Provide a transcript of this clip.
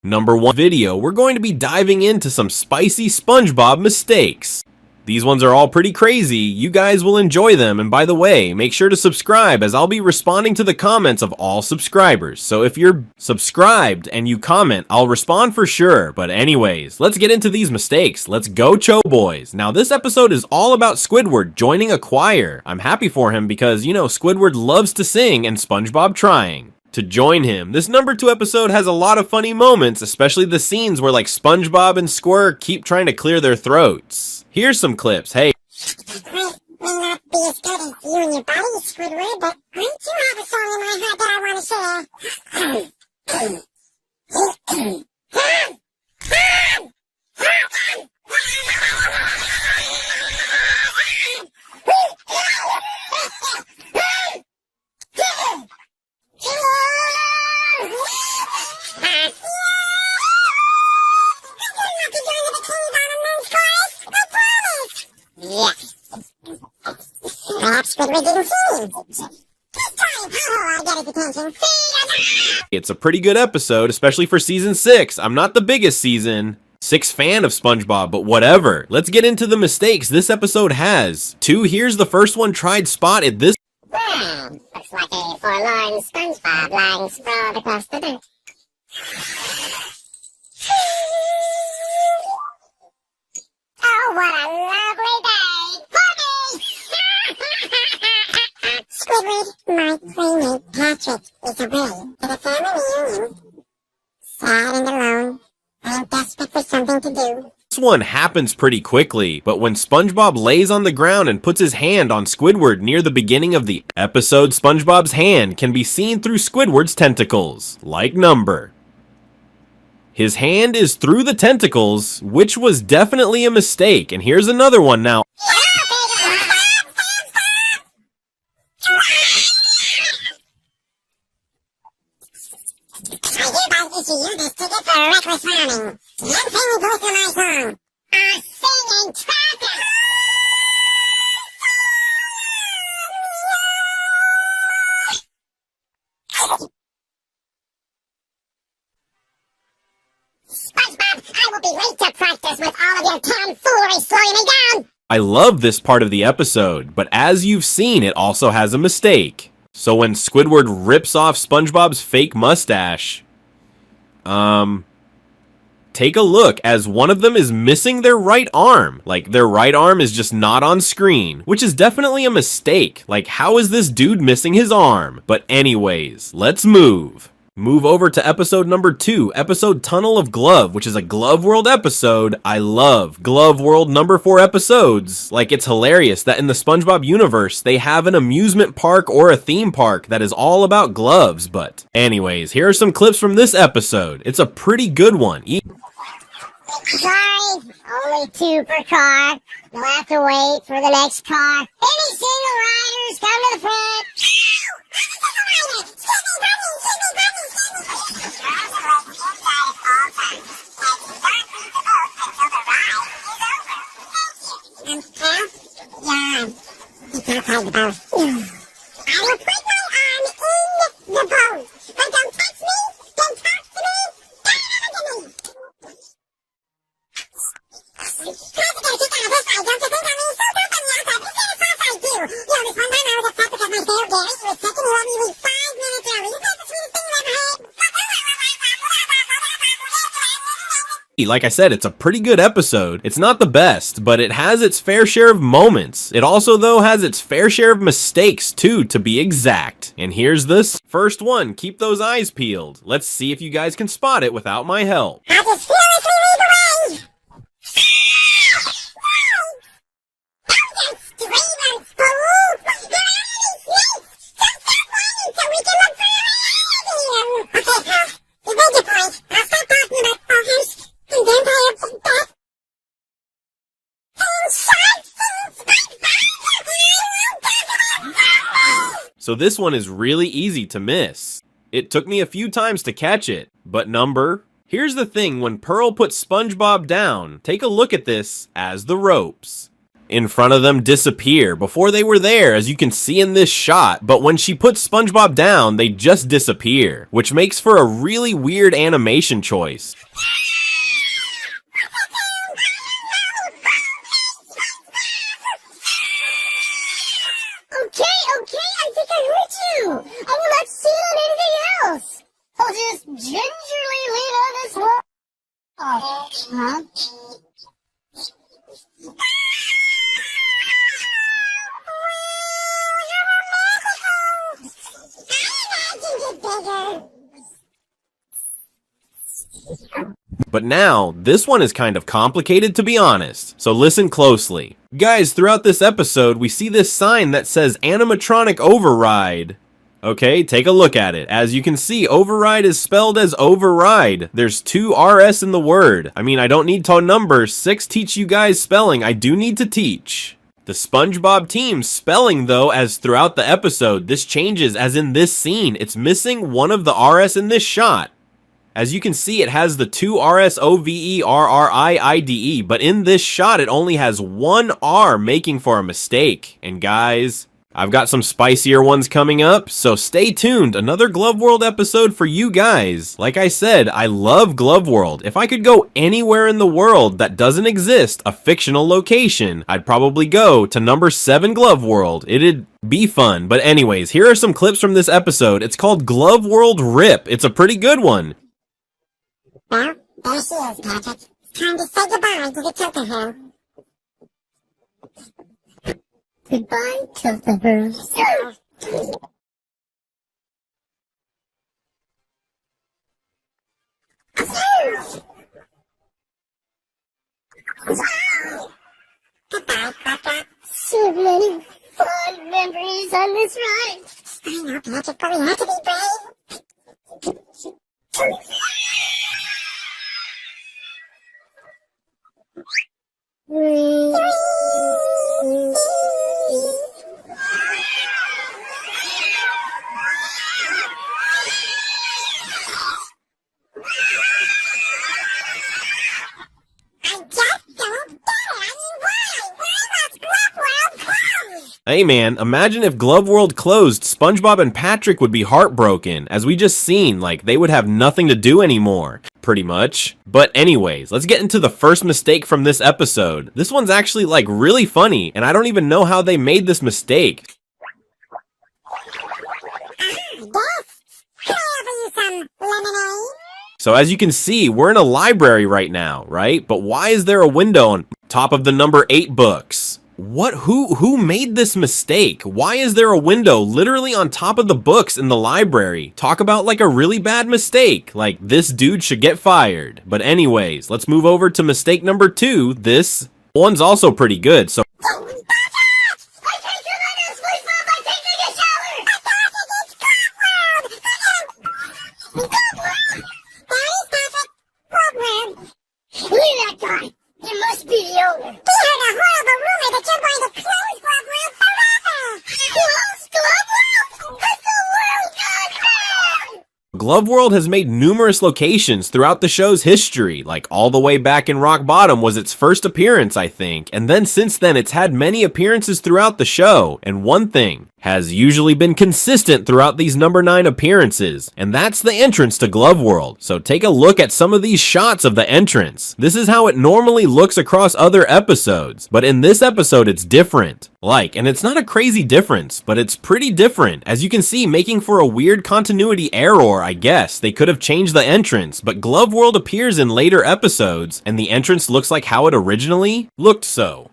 Number 1 video, we're going to be diving into some spicy SpongeBob mistakes. These ones are all pretty crazy, you guys will enjoy them, and by the way, make sure to subscribe as I'll be responding to the comments of all subscribers. So if you're subscribed and you comment, I'll respond for sure. But anyways, let's get into these mistakes. Let's go, Cho Boys. Now this episode is all about Squidward joining a choir. I'm happy for him because, you know, Squidward loves to sing and SpongeBob trying to join him. This number 2 episode has a lot of funny moments, especially the scenes where like SpongeBob and Squirrel keep trying to clear their throats. Here's some clips. Hey. I may not be as good as you and your buddy, Squidward, but I do have a song in my head that I want Perhaps Squidward didn't see. This time, I get his attention. It's a pretty good episode, especially for season 6. I'm not the biggest season 6 fan of SpongeBob, but whatever. Let's get into the mistakes this episode has. 2, here's the first one. Tried spot at this. Looks like a forlorn SpongeBob lying sprawled across the dirt. Oh, what a lovely day for me! Squidward, my playmate Patrick, is away at a family reunion. Sad and alone, I'm desperate for something to do. This one happens pretty quickly, but when SpongeBob lays on the ground and puts his hand on Squidward near the beginning of the episode, SpongeBob's hand can be seen through Squidward's tentacles, like number. His hand is through the tentacles, which was definitely a mistake, and here's another one now. I hereby issue you this ticket for reckless farming. The unfailing voice of my song. A singing tractor! SpongeBob, I will be late to practice with all of your tomfoolery slowing me down! I love this part of the episode, but as you've seen, it also has a mistake. So when Squidward rips off SpongeBob's fake mustache, take a look as one of them is missing their right arm. Like, their right arm is just not on screen, which is definitely a mistake. Like, how is this dude missing his arm? But anyways, let's move over to episode number 2, episode Tunnel of Glove, which is a Glove World episode. I love Glove World number 4 episodes. Like, it's hilarious that in the SpongeBob universe, they have an amusement park or a theme park that is all about gloves. But anyways, here are some clips from this episode. It's a pretty good one. Sorry, only 2 per car. You'll have to wait for the next car. Any single riders, come to the front. You can't hide the boat. I will put my arm in the boat. But don't touch me, don't talk to me, don't look at me. Like I said, it's a pretty good episode. It's not the best, but it has its fair share of moments. It also, though, has its fair share of mistakes, too, to be exact. And here's this first one. Keep those eyes peeled. Let's see if you guys can spot it without my help. I just fearlessly lead the way. So this one is really easy to miss. It took me a few times to catch it, but number. Here's the thing, when Pearl puts SpongeBob down, take a look at this as the ropes. in front of them disappear before they were there, as you can see in this shot, but when she puts SpongeBob down, they just disappear, which makes for a really weird animation choice. Okay, I think I heard you. I will not sit on anything else. I'll just gingerly lean on this wall. Oh, huh? But now, this one is kind of complicated, to be honest, so listen closely. Guys, throughout this episode, we see this sign that says animatronic override. Okay, take a look at it. As you can see, override is spelled as override. There's 2 RS in the word. I mean, I don't need to number 6 teach you guys spelling. I do need to teach. The SpongeBob team's spelling, though, as throughout the episode, this changes, as in this scene. It's missing one of the RS in this shot. As you can see, it has the 2 RSOVERRIIDE, but in this shot, it only has 1 R, making for a mistake. And guys, I've got some spicier ones coming up, so stay tuned. Another Glove World episode for you guys. Like I said, I love Glove World. If I could go anywhere in the world that doesn't exist, a fictional location, I'd probably go to number 7 Glove World. It'd be fun. But anyways, here are some clips from this episode. It's called Glove World RIP. It's a pretty good one. Well, there she is, Patrick. It's time to say goodbye to the Tilterhurl. Goodbye, Tilterhurl. Goodbye, Patrick. So many fun memories on this ride. I know, Patrick, but we have to be brave. Hey man, imagine if Glove World closed, SpongeBob and Patrick would be heartbroken. As we just seen, like, they would have nothing to do anymore. Pretty much. But anyways, let's get into the first mistake from this episode. This one's actually, like, really funny, and I don't even know how they made this mistake. So as you can see, we're in a library right now, right? But why is there a window on top of the number 8 books? Who made this mistake? Why is there a window literally on top of the books in the library? Talk about like a really bad mistake. Like, this dude should get fired. But anyways, let's move over to mistake number 2. This one's also pretty good. So Glove World has made numerous locations throughout the show's history, like all the way back in Rock Bottom was its first appearance, I think, and then since then it's had many appearances throughout the show, and one thing has usually been consistent throughout these number 9 appearances, and that's the entrance to Glove World. So take a look at some of these shots of the entrance. This is how it normally looks across other episodes, but in this episode it's different. And it's not a crazy difference, but it's pretty different. As you can see, making for a weird continuity error, I guess. They could have changed the entrance, but Glove World appears in later episodes, and the entrance looks like how it originally looked so.